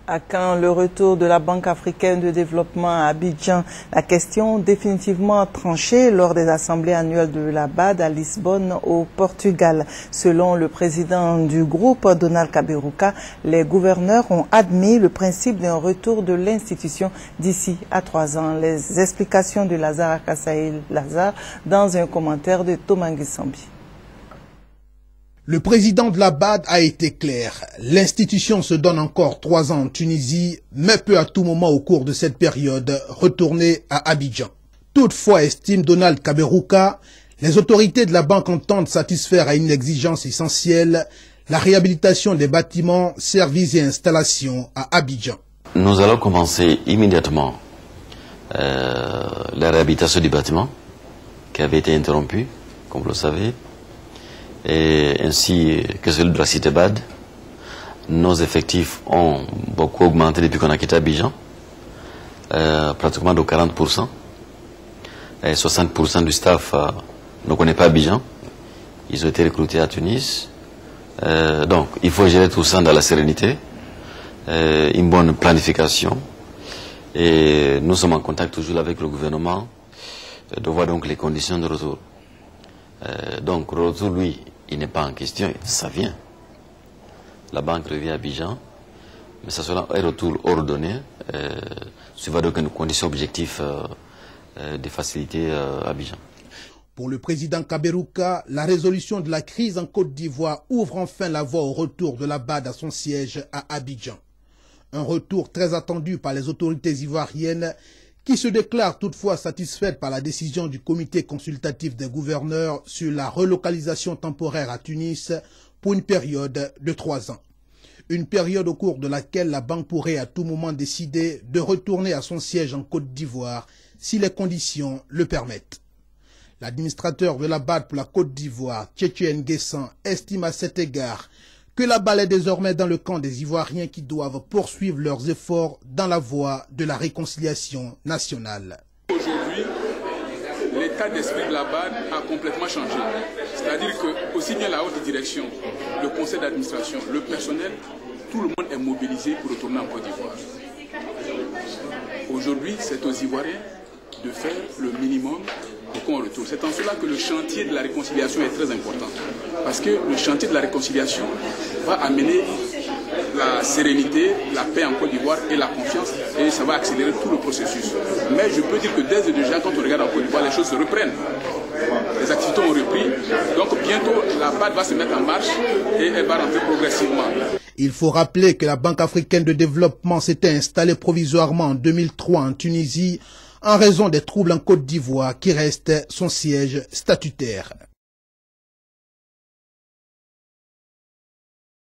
À quand le retour de la Banque africaine de développement à Abidjan? La question définitivement tranchée lors des assemblées annuelles de la BAD à Lisbonne au Portugal. Selon le président du groupe, Donald Kaberuka, les gouverneurs ont admis le principe d'un retour de l'institution d'ici à 3 ans. Les explications de Lazare Akassaïl Lazare dans un commentaire de Thomas Nguissambi. Le président de la BAD a été clair. L'institution se donne encore 3 ans en Tunisie, mais peut à tout moment au cours de cette période retourner à Abidjan. Toutefois, estime Donald Kaberuka, les autorités de la banque entendent satisfaire à une exigence essentielle, la réhabilitation des bâtiments, services et installations à Abidjan. Nous allons commencer immédiatement la réhabilitation du bâtiment qui avait été interrompu, comme vous le savez. Et ainsi que celui de la cité BAD. Nos effectifs ont beaucoup augmenté depuis qu'on a quitté Abidjan, pratiquement de 40%. Et 60% du staff ne connaît pas Abidjan. Ils ont été recrutés à Tunis. Donc il faut gérer tout ça dans la sérénité, une bonne planification. Et nous sommes en contact toujours avec le gouvernement de voir donc les conditions de retour. Donc le retour, lui, il n'est pas en question, ça vient. La banque revient à Abidjan, mais ça sera un retour ordonné, suivant donc une condition objective de faciliter Abidjan. Pour le président Kaberuka, la résolution de la crise en Côte d'Ivoire ouvre enfin la voie au retour de la BAD à son siège à Abidjan. Un retour très attendu par les autorités ivoiriennes qui se déclarent toutefois satisfaites par la décision du comité consultatif des gouverneurs sur la relocalisation temporaire à Tunis pour une période de 3 ans. Une période au cours de laquelle la banque pourrait à tout moment décider de retourner à son siège en Côte d'Ivoire si les conditions le permettent. L'administrateur de la BAD pour la Côte d'Ivoire, Tchétché Nguessan, estime à cet égard que la balle est désormais dans le camp des Ivoiriens qui doivent poursuivre leurs efforts dans la voie de la réconciliation nationale. Aujourd'hui, l'état d'esprit de la BAD a complètement changé. C'est-à-dire que aussi bien la haute direction, le conseil d'administration, le personnel, tout le monde est mobilisé pour retourner en Côte d'Ivoire. Aujourd'hui, c'est aux Ivoiriens de faire le minimum pour qu'on retourne. C'est en cela que le chantier de la réconciliation est très important. Parce que le chantier de la réconciliation va amener la sérénité, la paix en Côte d'Ivoire et la confiance, et ça va accélérer tout le processus. Mais je peux dire que dès déjà, quand on regarde en Côte d'Ivoire, les choses se reprennent. Les activités ont repris, donc bientôt la BAD va se mettre en marche et elle va rentrer progressivement. Il faut rappeler que la Banque africaine de développement s'était installée provisoirement en 2003 en Tunisie en raison des troubles en Côte d'Ivoire qui reste son siège statutaire.